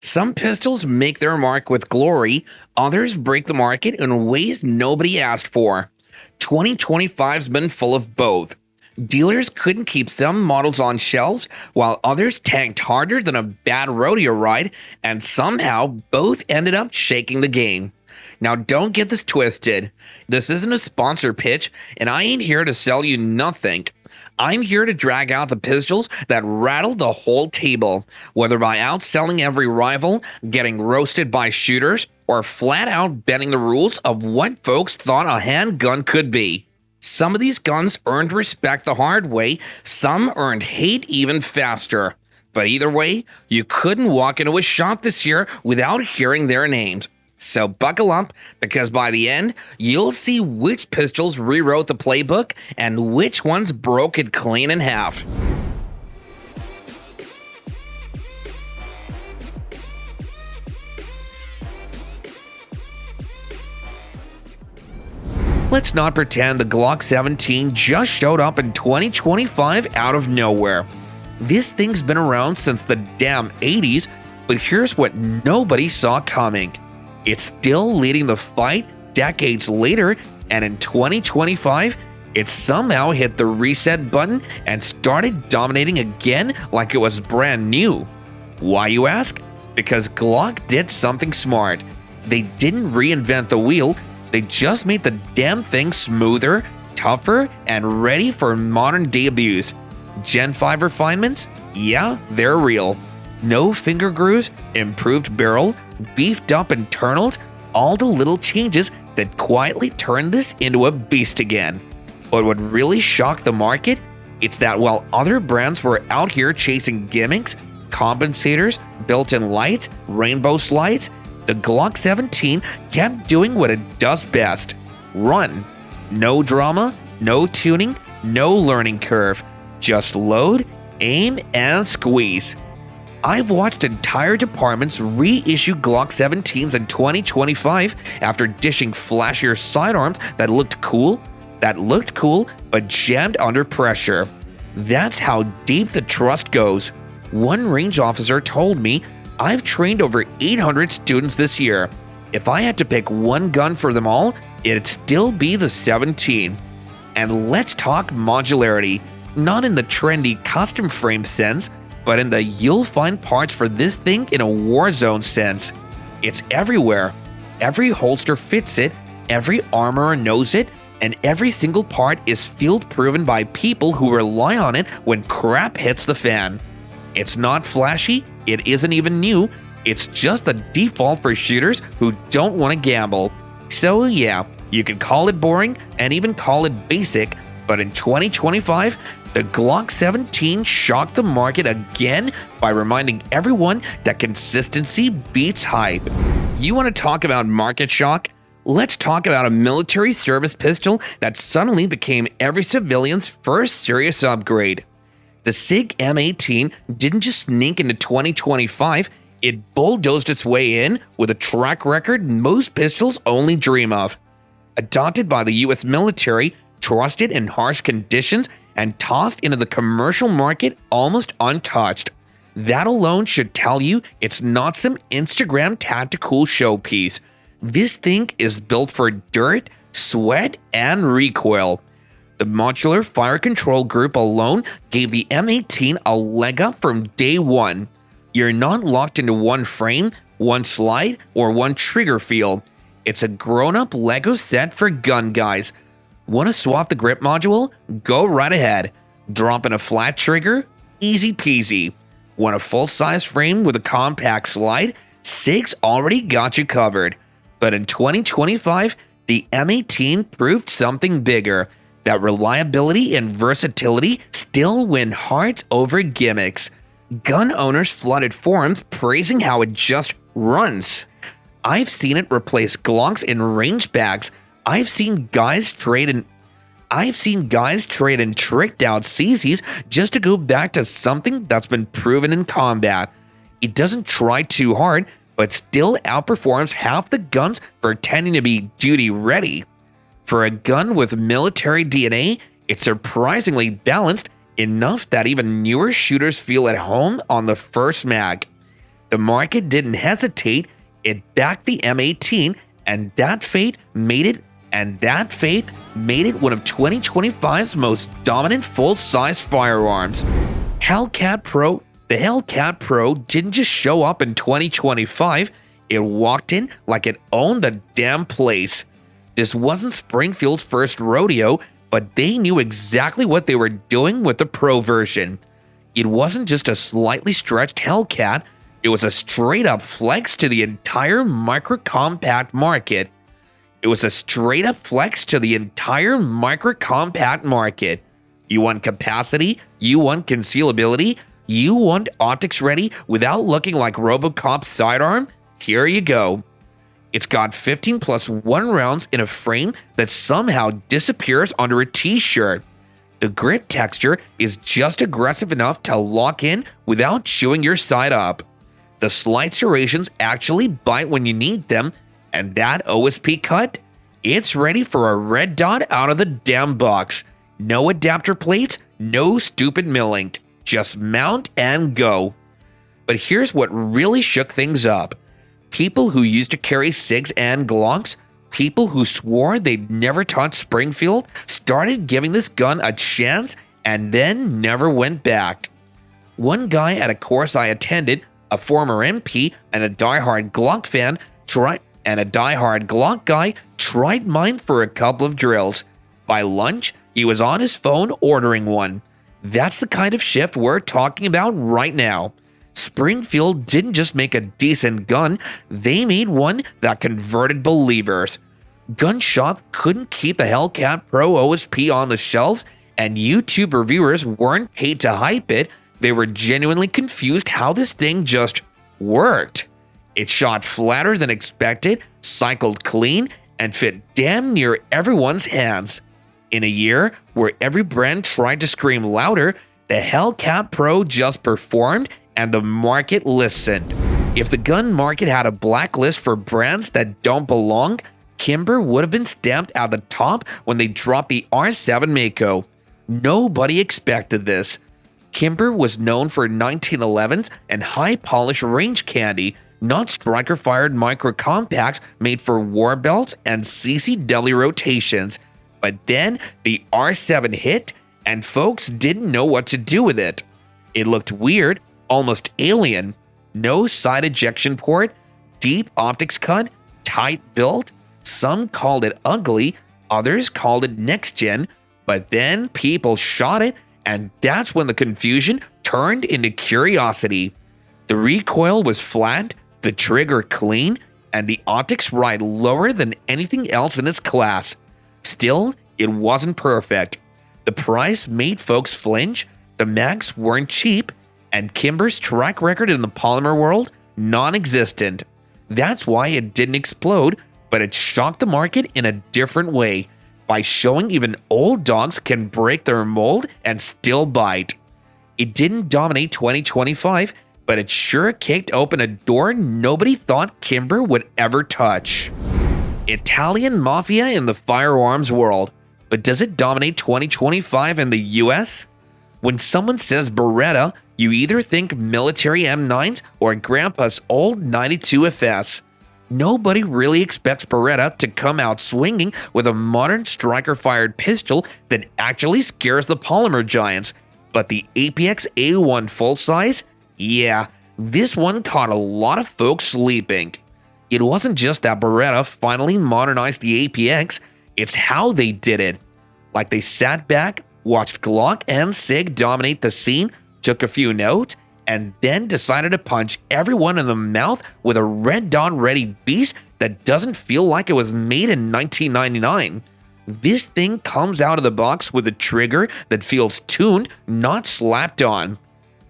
Some pistols make their mark with glory, others break the market in ways nobody asked for. 2025's been full of both. Dealers couldn't keep some models on shelves, while others tanked harder than a bad rodeo ride, and somehow both ended up shaking the game. Now, don't get this twisted. This isn't a sponsor pitch, and I ain't here to sell you nothing. I'm here to drag out the pistols that rattled the whole table, whether by outselling every rival, getting roasted by shooters, or flat out bending the rules of what folks thought a handgun could be. Some of these guns earned respect the hard way, some earned hate even faster. But either way, you couldn't walk into a shop this year without hearing their names. So buckle up, because by the end, you'll see which pistols rewrote the playbook and which ones broke it clean in half. Let's not pretend the Glock 17 just showed up in 2025 out of nowhere. This thing's been around since the damn 80s, but here's what nobody saw coming. It's still leading the fight decades later, and in 2025, it somehow hit the reset button and started dominating again like it was brand new. Why, you ask? Because Glock did something smart. They didn't reinvent the wheel, they just made the damn thing smoother, tougher, and ready for modern day abuse. Gen 5 refinements? Yeah, they're real. No finger grooves, improved barrel, beefed up internals, all the little changes that quietly turned this into a beast again. But what really shocked the market? It's that while other brands were out here chasing gimmicks, compensators, built-in lights, rainbow slides, the Glock 17 kept doing what it does best: run. No drama, no tuning, no learning curve. Just load, aim, and squeeze. I've watched entire departments reissue Glock 17s in 2025 after dishing flashier sidearms that looked cool, but jammed under pressure. That's how deep the trust goes. One range officer told me, "I've trained over 800 students this year. If I had to pick one gun for them all, it'd still be the 17. And let's talk modularity, not in the trendy custom frame sense, but in the you'll find parts for this thing in a war zone sense. It's everywhere. Every holster fits it, every armorer knows it, and every single part is field proven by people who rely on it when crap hits the fan. It's not flashy, it isn't even new, it's just the default for shooters who don't want to gamble. So yeah, you can call it boring and even call it basic, but in 2025, the Glock 17 shocked the market again by reminding everyone that consistency beats hype. You want to talk about market shock? Let's talk about a military service pistol that suddenly became every civilian's first serious upgrade. The Sig M18 didn't just sneak into 2025, it bulldozed its way in with a track record most pistols only dream of. Adopted by the US military, trusted in harsh conditions, and tossed into the commercial market almost untouched. That alone should tell you it's not some Instagram tactical showpiece. This thing is built for dirt, sweat, and recoil. The modular fire control group alone gave the M18 a leg up from day one. You're not locked into one frame, one slide, or one trigger feel. It's a grown-up Lego set for gun guys. Want to swap the grip module? Go right ahead. Drop in a flat trigger? Easy peasy. Want a full-size frame with a compact slide? Sig's already got you covered. But in 2025, the M18 proved something bigger. That reliability and versatility still win hearts over gimmicks. Gun owners flooded forums praising how it just runs. I've seen it replace Glocks in range bags. I've seen guys trade in tricked out CZs just to go back to something that's been proven in combat. It doesn't try too hard, but still outperforms half the guns pretending to be duty ready. For a gun with military DNA, it's surprisingly balanced enough that even newer shooters feel at home on the first mag. The market didn't hesitate. It backed the M18, and that faith made it one of 2025's most dominant full-size firearms. The Hellcat Pro didn't just show up in 2025, it walked in like it owned the damn place. This wasn't Springfield's first rodeo, but they knew exactly what they were doing with the Pro version. It wasn't just a slightly stretched Hellcat, it was a straight-up flex to the entire micro-compact market. You want capacity, you want concealability, you want optics ready without looking like RoboCop's sidearm? Here you go. It's got 15+1 rounds in a frame that somehow disappears under a t-shirt. The grip texture is just aggressive enough to lock in without chewing your side up. The slight serrations actually bite when you need them, and that OSP cut? It's ready for a red dot out of the damn box. No adapter plates, no stupid milling. Just mount and go. But here's what really shook things up. People who used to carry SIGs and Glocks, people who swore they'd never touch Springfield, started giving this gun a chance and then never went back. One guy at a course I attended, a former MP and a diehard Glock guy, tried mine for a couple of drills. By lunch, he was on his phone ordering one. That's the kind of shift we're talking about right now. Springfield didn't just make a decent gun, they made one that converted believers. Gun Shop couldn't keep the Hellcat Pro OSP on the shelves, and YouTube reviewers weren't paid to hype it. They were genuinely confused how this thing just worked. It shot flatter than expected, cycled clean, and fit damn near everyone's hands. In a year where every brand tried to scream louder, the Hellcat Pro just performed and the market listened. If the gun market had a blacklist for brands that don't belong, Kimber would have been stamped at the top when they dropped the R7 Mako. Nobody expected this. Kimber was known for 1911s and high-polished range candy, not striker-fired micro-compacts made for war belts and CCW rotations. But then the R7 hit, and folks didn't know what to do with it. It looked weird, almost alien. No side ejection port, deep optics cut, tight build. Some called it ugly, others called it next-gen, but then people shot it, and that's when the confusion turned into curiosity. The recoil was flat, the trigger clean, and the optics ride lower than anything else in its class. Still, it wasn't perfect. The price made folks flinch, the mags weren't cheap, and Kimber's track record in the polymer world, non-existent. That's why it didn't explode, but it shocked the market in a different way, by showing even old dogs can break their mold and still bite. It didn't dominate 2025, but it sure kicked open a door nobody thought Kimber would ever touch. Italian mafia in the firearms world, but does it dominate 2025 in the US? When someone says Beretta, you either think military M9s or Grandpa's old 92 FS. Nobody really expects Beretta to come out swinging with a modern striker-fired pistol that actually scares the polymer giants. But the APX A1 full-size? Yeah, this one caught a lot of folks sleeping. It wasn't just that Beretta finally modernized the APX, it's how they did it. Like they sat back, watched Glock and Sig dominate the scene, took a few notes, and then decided to punch everyone in the mouth with a red dot ready beast that doesn't feel like it was made in 1999. This thing comes out of the box with a trigger that feels tuned, not slapped on.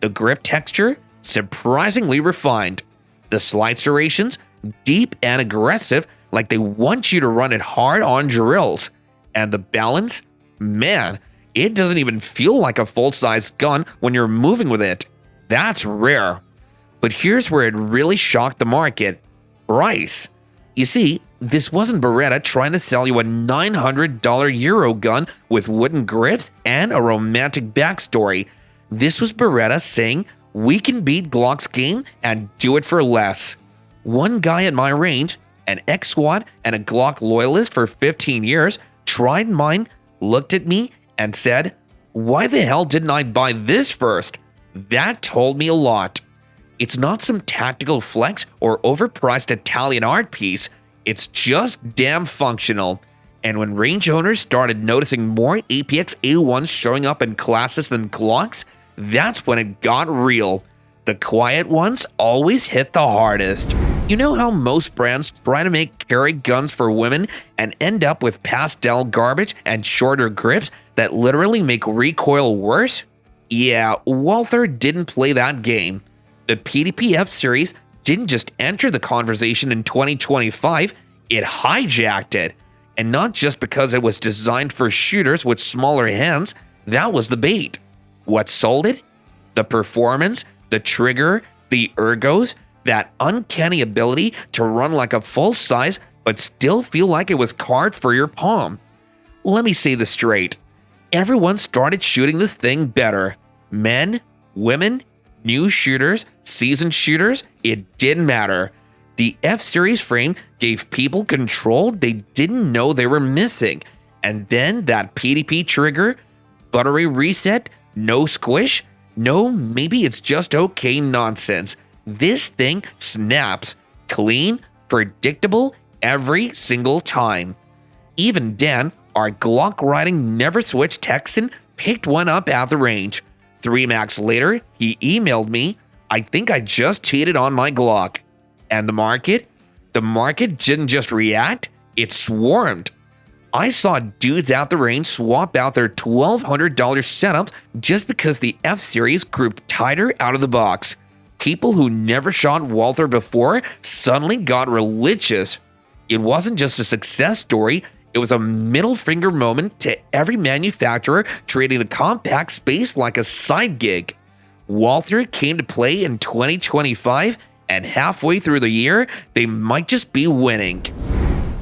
The grip texture, surprisingly refined. The slight serrations, deep and aggressive, like they want you to run it hard on drills. And the balance? Man, it doesn't even feel like a full-size gun when you're moving with it. That's rare. But here's where it really shocked the market. Price. You see, this wasn't Beretta trying to sell you a $900 Euro gun with wooden grips and a romantic backstory. This was Beretta saying, we can beat Glock's game and do it for less. One guy at my range, an ex-SWAT and a Glock loyalist for 15 years, tried mine, looked at me, and said, "Why the hell didn't I buy this first?" That told me a lot. It's not some tactical flex or overpriced Italian art piece, it's just damn functional. And when range owners started noticing more APX A1s showing up in classes than Glocks, that's when it got real. The quiet ones always hit the hardest. You know how most brands try to make carry guns for women and end up with pastel garbage and shorter grips that literally make recoil worse? Yeah, Walther didn't play that game. The PDP-F series didn't just enter the conversation in 2025, it hijacked it. And not just because it was designed for shooters with smaller hands, that was the bait. What sold it? The performance, the trigger, the ergos, that uncanny ability to run like a full size but still feel like it was carved for your palm. Let me say this straight. Everyone started shooting this thing better. Men, women, new shooters, seasoned shooters, it didn't matter. The F-Series frame gave people control they didn't know they were missing. And then that PDP trigger, buttery reset, no squish, no maybe it's just okay nonsense. This thing snaps, clean, predictable every single time. Even Dan, our Glock riding never switch Texan, picked one up at the range. 3 max later, he emailed me, "I think I just cheated on my Glock." And the market? The market didn't just react, it swarmed. I saw dudes at the range swap out their $1,200 setups just because the F-Series grouped tighter out of the box. People who never shot Walther before suddenly got religious. It wasn't just a success story, it was a middle finger moment to every manufacturer treating the compact space like a side gig. Walther came to play in 2025, and halfway through the year, they might just be winning.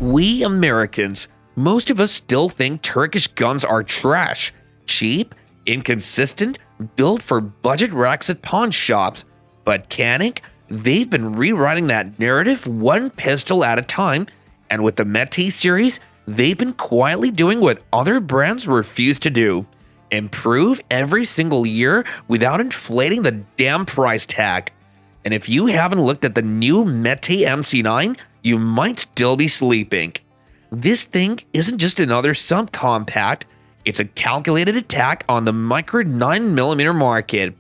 We Americans, most of us still think Turkish guns are trash, cheap, inconsistent, built for budget racks at pawn shops. But Canik, they've been rewriting that narrative one pistol at a time, and with the Mete series, they've been quietly doing what other brands refuse to do. Improve every single year without inflating the damn price tag. And if you haven't looked at the new Mete MC9, you might still be sleeping. This thing isn't just another subcompact, it's a calculated attack on the micro 9mm market.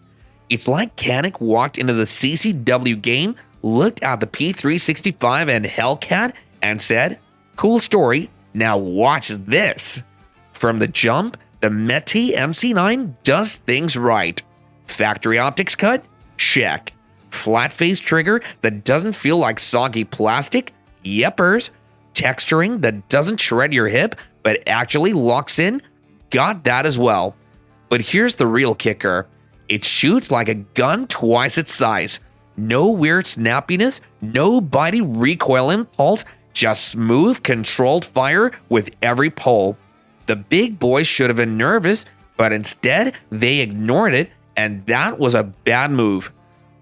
It's like Canik walked into the CCW game, looked at the P365 and Hellcat, and said, "Cool story, now watch this." From the jump, the Mete MC9 does things right. Factory optics cut? Check. Flat face trigger that doesn't feel like soggy plastic? Yepers. Texturing that doesn't shred your hip but actually locks in? Got that as well. But here's the real kicker. It shoots like a gun twice its size. No weird snappiness, no bitey recoil impulse, just smooth, controlled fire with every pull. The big boys should have been nervous, but instead they ignored it, and that was a bad move.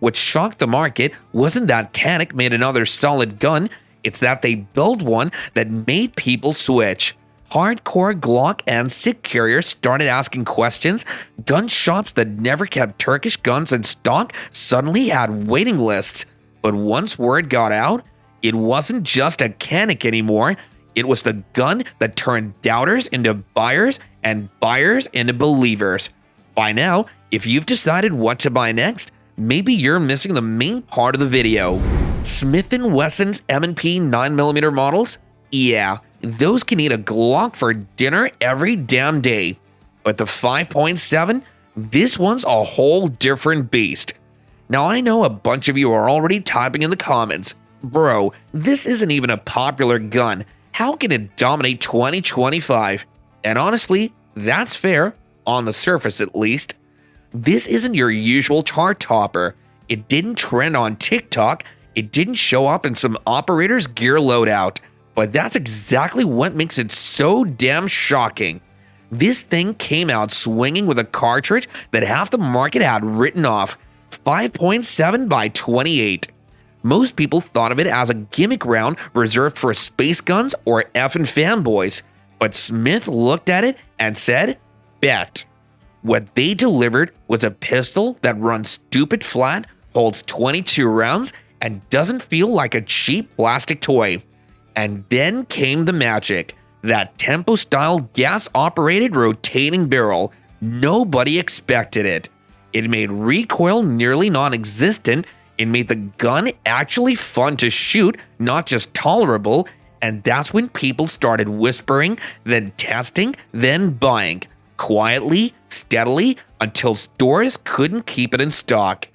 What shocked the market wasn't that Canik made another solid gun, it's that they built one that made people switch. Hardcore Glock and SIG carriers started asking questions. Gun shops that never kept Turkish guns in stock suddenly had waiting lists. But once word got out, it wasn't just a Canik anymore. It was the gun that turned doubters into buyers and buyers into believers. By now, if you've decided what to buy next, maybe you're missing the main part of the video. Smith & Wesson's M&P 9mm models? Yeah, those can eat a Glock for dinner every damn day. But the 5.7? This one's a whole different beast. Now I know a bunch of you are already typing in the comments, "Bro, this isn't even a popular gun. How can it dominate 2025? And honestly, that's fair, on the surface at least. This isn't your usual chart topper. It didn't trend on TikTok, it didn't show up in some operator's gear loadout. But that's exactly what makes it so damn shocking. This thing came out swinging with a cartridge that half the market had written off. 5.7 by 28. Most people thought of it as a gimmick round reserved for space guns or effing fanboys, but Smith looked at it and said, bet. What they delivered was a pistol that runs stupid flat, holds 22 rounds, and doesn't feel like a cheap plastic toy. And then came the magic, that tempo-style gas-operated rotating barrel. Nobody expected it. It made recoil nearly non-existent. It made the gun actually fun to shoot, not just tolerable, and that's when people started whispering, then testing, then buying. Quietly, steadily, until stores couldn't keep it in stock.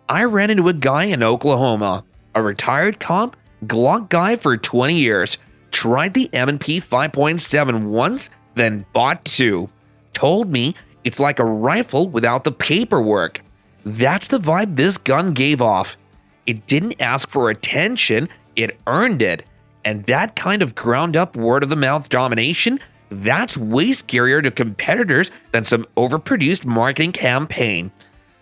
I ran into a guy in Oklahoma, a retired cop, Glock guy for 20 years, tried the M&P 5.7 once, then bought two. Told me it's like a rifle without the paperwork. That's the vibe this gun gave off. It didn't ask for attention, it earned it. And that kind of ground-up word-of-the-mouth domination, that's way scarier to competitors than some overproduced marketing campaign.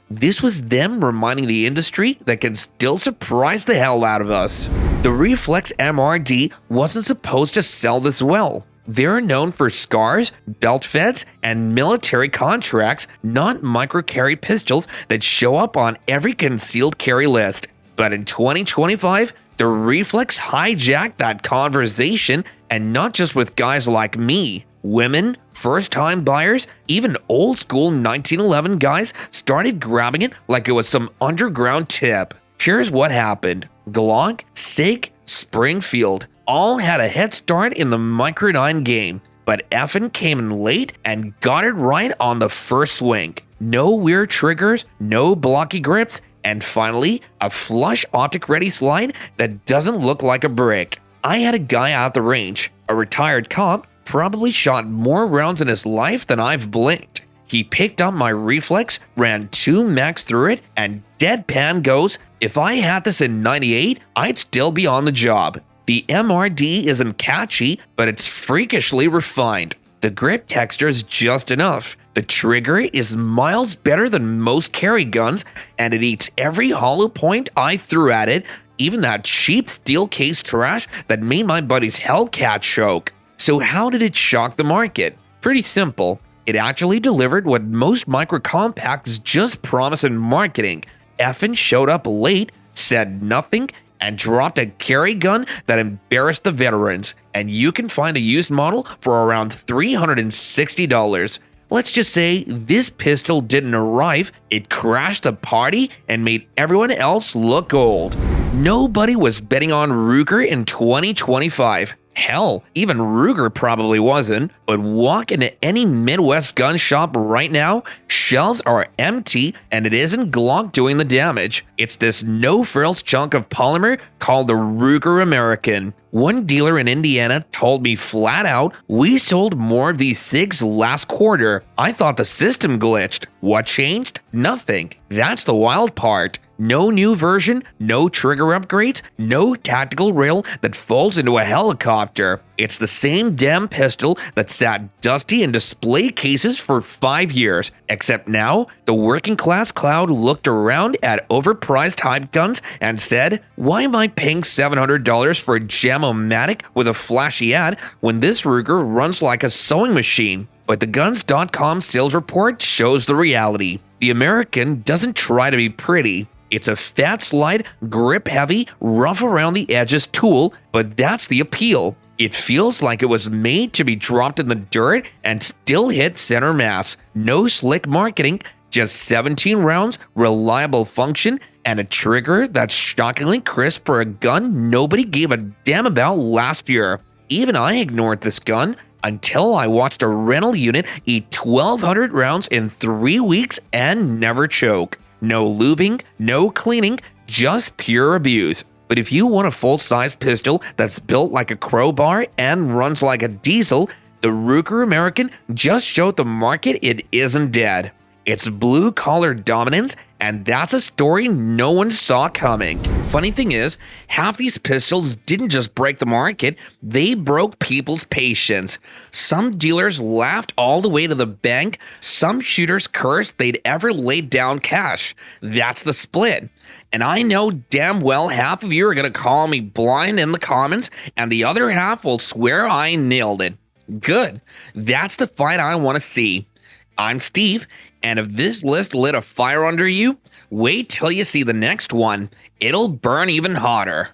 This was them reminding the industry that can still surprise the hell out of us. The Reflex MRD wasn't supposed to sell this well. They're known for scars, belt feds, and military contracts, not micro-carry pistols that show up on every concealed carry list. But in 2025, the Reflex hijacked that conversation, and not just with guys like me. Women, first-time buyers, even old-school 1911 guys started grabbing it like it was some underground tip. Here's what happened. Glock, Sig, Springfield all had a head start in the Micro 9 game, but effin' came in late and got it right on the first swing. No weird triggers, no blocky grips, and finally, a flush optic-ready slide that doesn't look like a brick. I had a guy out the range, a retired cop, probably shot more rounds in his life than I've blinked. He picked up my Reflex, ran 2 mags through it, and deadpan goes, if I had this in 98, I'd still be on the job. The MRD isn't catchy, but it's freakishly refined. The grip texture is just enough. The trigger is miles better than most carry guns, and it eats every hollow point I threw at it, even that cheap steel case trash that made my buddy's Hellcat choke. So how did it shock the market? Pretty simple. It actually delivered what most micro compacts just promise in marketing. Effin' showed up late, said nothing, and dropped a carry gun that embarrassed the veterans. And you can find a used model for around $360. Let's just say this pistol didn't arrive, it crashed the party and made everyone else look old. Nobody was betting on Ruger in 2025. Hell, even Ruger probably wasn't, but walk into any Midwest gun shop right now, shelves are empty and it isn't Glock doing the damage. It's this no-frills chunk of polymer called the Ruger American. One dealer in Indiana told me flat out, we sold more of these SIGs last quarter. I thought the system glitched. What changed? Nothing. That's the wild part. No new version, no trigger upgrades, no tactical rail that folds into a helicopter. It's the same damn pistol that sat dusty in display cases for 5 years, except now the working class cloud looked around at overpriced hype guns and said, why am I paying $700 for a Jam-O-Matic with a flashy ad when this Ruger runs like a sewing machine? But the Guns.com sales report shows the reality. The American doesn't try to be pretty. It's a fat slide, grip-heavy, rough-around-the-edges tool, but that's the appeal. It feels like it was made to be dropped in the dirt and still hit center mass. No slick marketing, just 17 rounds, reliable function, and a trigger that's shockingly crisp for a gun nobody gave a damn about last year. Even I ignored this gun until I watched a rental unit eat 1,200 rounds in 3 weeks and never choke. No lubing, no cleaning, just pure abuse. But if you want a full-size pistol that's built like a crowbar and runs like a diesel, the Ruger American just showed the market it isn't dead. It's blue-collar dominance, and that's a story no one saw coming. funny thing is, half these pistols didn't just break the market, they broke people's patience. Some dealers laughed all the way to the bank, some shooters cursed they'd ever laid down cash. That's the split. And I know damn well half of you are going to call me blind in the comments, and the other half will swear I nailed it. Good. That's the fight I want to see. I'm Steve, and if this list lit a fire under you, wait till you see the next one. It'll burn even hotter.